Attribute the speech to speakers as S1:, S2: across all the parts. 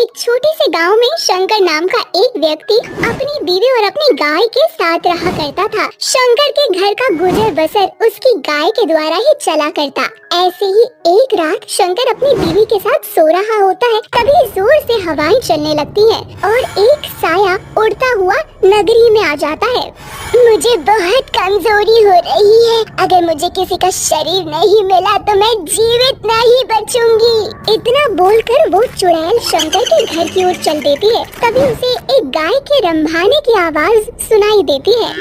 S1: एक छोटे से गांव में शंकर नाम का एक व्यक्ति अपनी बीवी और अपनी गाय के साथ रहा करता था। शंकर के घर का गुजर बसर उसकी गाय के द्वारा ही चला करता। ऐसे ही एक रात शंकर अपनी बीवी के साथ सो रहा होता है, तभी जोर से हवाएं चलने लगती हैं और एक साया उड़ता हुआ नगरी में आ जाता है। मुझे बहुत कमजोरी हो रही है, अगर मुझे किसी का शरीर नहीं मिला तो मैं जीवित नहीं बचूंगी। इतना बोलकर वो चुड़ैल शंकर के घर की ओर चल देती है। तभी उसे एक गाय के रंभाने की आवाज सुनाई देती है।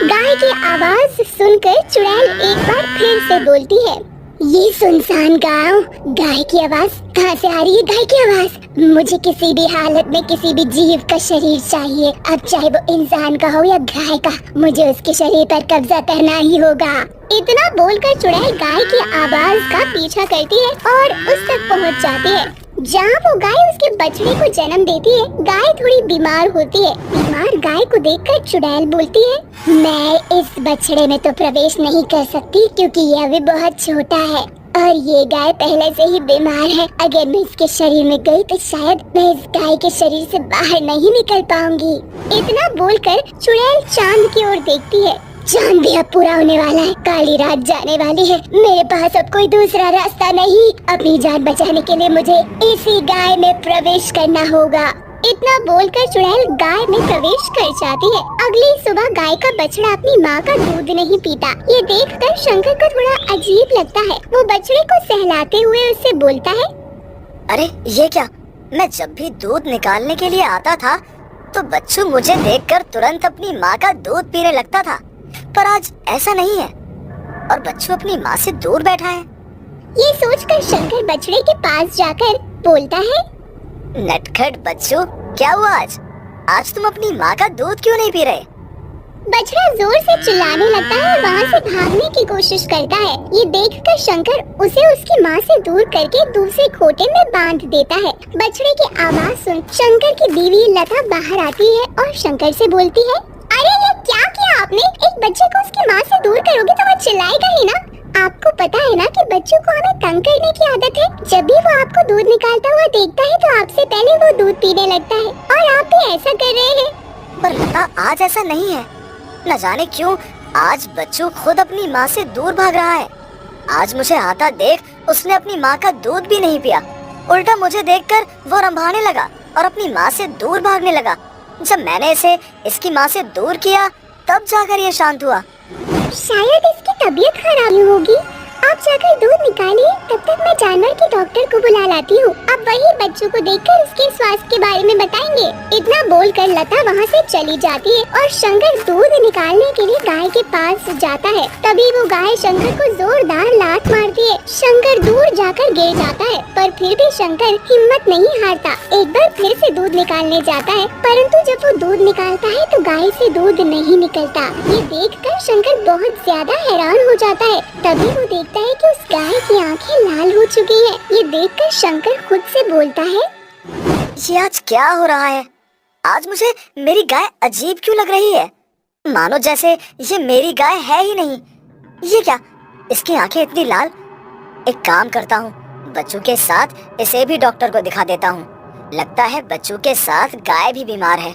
S1: गाय की आवाज सुनकर चुड़ैल एक बार फिर से बोलती है, ये सुनसान गांव, गाय की आवाज कहाँ से आ रही है? गाय की आवाज। मुझे किसी भी हालत में किसी भी जीव का शरीर चाहिए, अब चाहे वो इंसान का हो या गाय का, मुझे उसके शरीर पर कब्जा करना ही होगा। इतना बोलकर चुड़ैल गाय की आवाज का पीछा करती है और उस तक पहुँच जाती है जहाँ वो गाय उसके बछड़े को जन्म देती है। गाय थोड़ी बीमार होती है। बीमार गाय को देखकर चुड़ैल बोलती है, मैं इस बछड़े में तो प्रवेश नहीं कर सकती क्योंकि ये अभी बहुत छोटा है और ये गाय पहले से ही बीमार है। अगर मैं इसके शरीर में गई तो शायद मैं इस गाय के शरीर से बाहर नहीं निकल पाऊंगी। इतना बोलकर चुड़ैल चांद की ओर देखती है। चांद भी अब पूरा होने वाला है, काली रात जाने वाली है, मेरे पास अब कोई दूसरा रास्ता नहीं। अपनी जान बचाने के लिए मुझे इसी गाय में प्रवेश करना होगा। इतना बोलकर चुड़ैल गाय में प्रवेश कर जाती है। अगली सुबह गाय का बछड़ा अपनी माँ का दूध नहीं पीता। ये देखकर शंकर को थोड़ा अजीब लगता है। वो बछड़े को सहलाते हुए उससे बोलता है,
S2: अरे ये क्या, मैं जब भी दूध निकालने के लिए आता था तो बच्चू मुझे देखकर तुरंत अपनी माँ का दूध पीने लगता था, पर आज ऐसा नहीं है और बच्चू अपनी माँ से दूर बैठा है।
S1: ये सोचकर शंकर बछड़े के पास जाकर बोलता है,
S2: नटखट बच्चू, क्या हुआ आज तुम अपनी माँ का दूध क्यों नहीं पी रहे?
S1: बछड़ा जोर से चिल्लाने लगता है और वहाँ से भागने की कोशिश करता है। ये देखकर शंकर उसे उसकी माँ से दूर करके दूसरे खोटे में बांध देता है। बछड़े की आवाज सुन शंकर की बीवी लता बाहर आती है और शंकर से बोलती है, अरे ये क्या किया आपने? एक बच्चे को उसकी माँ से दूर करोगे तो वो चिल्लाएगा ही ना। आपको पता है ना कि बच्चों को हमें तंग करने की आदत है। जब भी वो आपको दूध निकालता हुआ देखता है तो आपसे पहले वो दूध पीने लगता है और आप भी ऐसा कर रहे हैं।
S2: पर लता, आज ऐसा नहीं है। न जाने क्यों आज बच्चू खुद अपनी माँ से दूर भाग रहा है। आज मुझे आता देख उसने अपनी माँ का दूध भी नहीं पिया, उल्टा मुझे देखकर वो रंभाने लगा और अपनी माँ से दूर भागने लगा। जब मैंने इसे इसकी माँ से दूर किया तब जाकर ये शांत हुआ।
S1: शायद इसकी तबीयत खराब होगी। आप जाकर दूध निकालिए, तब तक मैं जानवर के डॉक्टर को बुला लाती हूँ। अब वही बच्चों को देखकर उसके स्वास्थ्य के बारे में बताएंगे। इतना बोलकर लता वहाँ से चली जाती है और शंकर दूध निकालने के लिए गाय के पास जाता है। तभी वो गाय शंकर को जोरदार लात मारती है। शंकर दूर जाकर गिर जाता है, पर फिर भी शंकर हिम्मत नहीं हारता। एक बार फिर से दूध निकालने जाता है, परंतु जब वो दूध निकालता है तो गाय से दूध नहीं निकलता। ये देखकर शंकर बहुत ज्यादा हैरान हो जाता है। तभी वो देखता है कि उस गाय की आंखें लाल हो चुकी हैं। ये देखकर शंकर खुद से बोलता है,
S2: ये आज क्या हो रहा है? आज मुझे मेरी गाय अजीब क्यों लग रही है, मानो जैसे ये मेरी गाय है ही नहीं। ये क्या, इसकी आंखें इतनी लाल? एक काम करता हूँ, बच्चू के साथ इसे भी डॉक्टर को दिखा देता हूँ। लगता है बच्चू के साथ गाय भी बीमार है।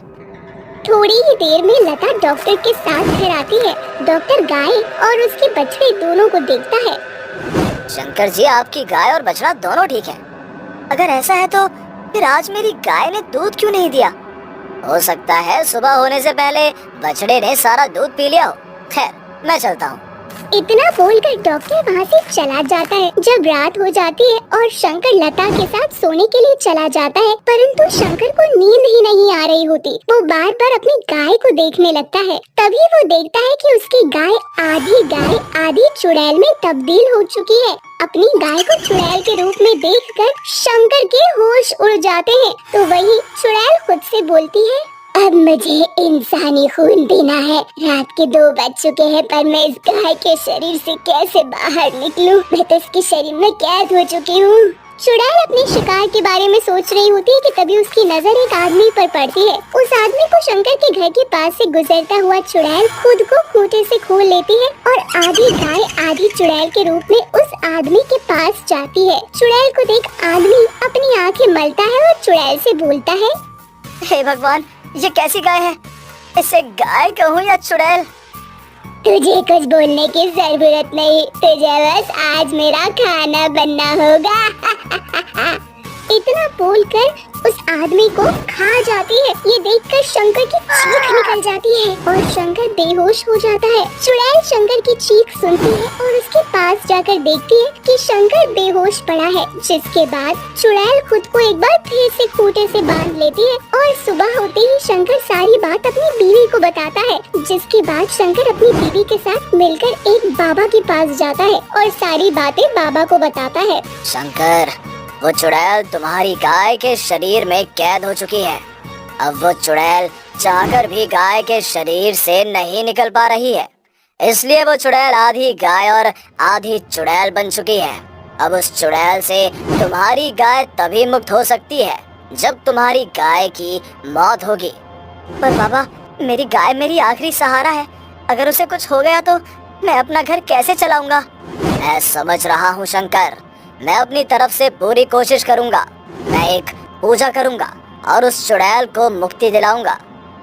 S1: थोड़ी ही देर में लता डॉक्टर के साथ घर आती है। डॉक्टर गाय और उसके बछड़े दोनों को देखता है।
S2: शंकर जी, आपकी गाय और बछड़ा दोनों ठीक है। अगर ऐसा है तो फिर आज मेरी गाय ने दूध क्यों नहीं दिया? हो सकता है सुबह होने से पहले बछड़े ने सारा दूध पी लिया हो। खैर, मैं चलता हूँ।
S1: इतना बोलकर डॉक्टर वहाँ से चला जाता है। जब रात हो जाती है और शंकर लता के साथ सोने के लिए चला जाता है, परंतु शंकर को नींद ही नहीं आ रही होती। वो बार बार अपनी गाय को देखने लगता है। तभी वो देखता है कि उसकी गाय आधी चुड़ैल में तब्दील हो चुकी है। अपनी गाय को चुड़ैल के रूप में देखकर शंकर के होश उड़ जाते हैं। तो वही चुड़ैल खुद से बोलती है, अब मुझे इंसानी खून पीना है। रात के 2 बज चुके हैं, पर मैं इस गाय के शरीर से कैसे बाहर निकलूं? मैं तो इसके शरीर में कैद हो चुकी हूँ। चुड़ैल अपने शिकार के बारे में सोच रही होती है कि तभी उसकी नजर एक आदमी पर पड़ती है। उस आदमी को शंकर के घर के पास से गुजरता हुआ चुड़ैल खुद को खूंटे से खोल लेती है और आधी गाय आधी चुड़ैल के रूप में उस आदमी के पास जाती है। चुड़ैल को देख आदमी अपनी आंखें मलता है और चुड़ैल से बोलता है,
S2: हे भगवान, ये कैसी गाय है? इसे गाय कहूँ या चुड़ैल?
S1: तुझे कुछ बोलने की जरूरत नहीं, तुझे बस आज मेरा खाना बनना होगा। इतना बोलकर उस आदमी को खा जाती है। ये देखकर शंकर की चीख निकल जाती है और शंकर बेहोश हो जाता है। चुड़ैल शंकर की चीख सुनती है और उसके पास जाकर देखती है कि शंकर बेहोश पड़ा है। जिसके बाद चुड़ैल खुद को एक बार फिर से खूंटे से बांध लेती है और सुबह होते ही शंकर सारी बात अपनी बीवी को बताता है। जिसके बाद शंकर अपनी बीवी के साथ मिलकर एक बाबा के पास जाता है और सारी बातें बाबा को बताता है।
S2: शंकर, वो चुड़ैल तुम्हारी गाय के शरीर में कैद हो चुकी है। अब वो चुड़ैल चाहकर भी गाय के शरीर से नहीं निकल पा रही है, इसलिए वो चुड़ैल आधी गाय और आधी चुड़ैल बन चुकी है। अब उस चुड़ैल से तुम्हारी गाय तभी मुक्त हो सकती है जब तुम्हारी गाय की मौत होगी। पर बाबा, मेरी गाय मेरी आखिरी सहारा है। अगर उसे कुछ हो गया तो मैं अपना घर कैसे चलाऊंगा? मैं समझ रहा हूँ शंकर, मैं अपनी तरफ से पूरी कोशिश करूंगा। मैं एक पूजा करूंगा और उस चुड़ैल को मुक्ति दिलाऊंगा।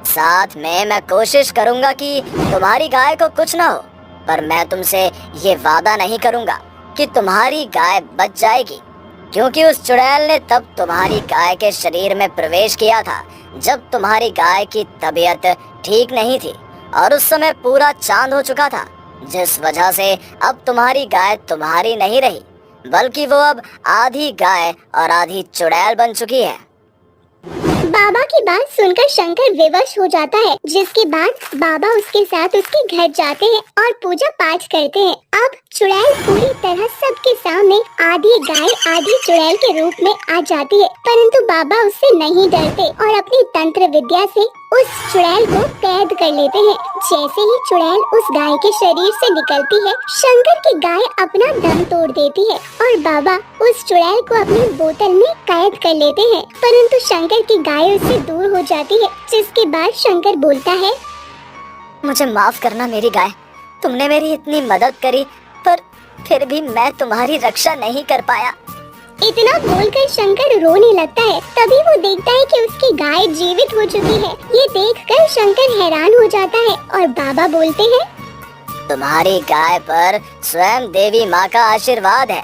S2: साथ में मैं कोशिश करूंगा कि तुम्हारी गाय को कुछ ना हो, पर मैं तुमसे ये वादा नहीं करूंगा कि तुम्हारी गाय बच जाएगी, क्योंकि उस चुड़ैल ने तब तुम्हारी गाय के शरीर में प्रवेश किया था जब तुम्हारी गाय की तबीयत ठीक नहीं थी और उस समय पूरा चांद हो चुका था, जिस वजह से अब तुम्हारी गाय तुम्हारी नहीं रही, बल्कि वो अब आधी गाय और आधी चुड़ैल बन चुकी है।
S1: बाबा की बात सुनकर शंकर विवश हो जाता है। जिसके बाद बाबा उसके साथ उसके घर जाते हैं और पूजा पाठ करते हैं। अब चुड़ैल पूरी तरह सबके सामने आधी गाय आधी चुड़ैल के रूप में आ जाती है, परंतु बाबा उससे नहीं डरते और अपनी तंत्र विद्या से उस चुड़ैल को कैद कर लेते हैं। जैसे ही चुड़ैल उस गाय के शरीर से निकलती है, शंकर की गाय अपना दम तोड़ देती है और बाबा उस चुड़ैल को अपनी बोतल में कैद कर लेते हैं, परंतु शंकर की गाय उससे दूर हो जाती है। जिसके बाद शंकर बोलता है,
S2: मुझे माफ करना मेरी गाय, तुमने मेरी इतनी मदद करी, पर फिर भी मैं तुम्हारी रक्षा नहीं कर पाया।
S1: इतना बोलकर शंकर रोने लगता है। तभी वो देखता है कि उसकी गाय जीवित हो चुकी है। ये देखकर शंकर हैरान हो जाता है और बाबा बोलते हैं,
S2: तुम्हारी गाय पर स्वयं देवी माँ का आशीर्वाद है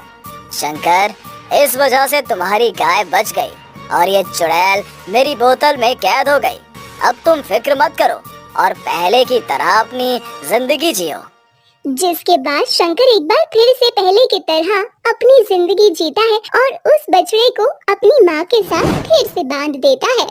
S2: शंकर, इस वजह से तुम्हारी गाय बच गई और ये चुड़ैल मेरी बोतल में कैद हो गई। अब तुम फिक्र मत करो और पहले की तरह अपनी जिंदगी जियो।
S1: जिसके बाद शंकर एक बार फिर से पहले की तरह अपनी जिंदगी जीता है और उस बछड़े को अपनी माँ के साथ फिर से बांध देता है।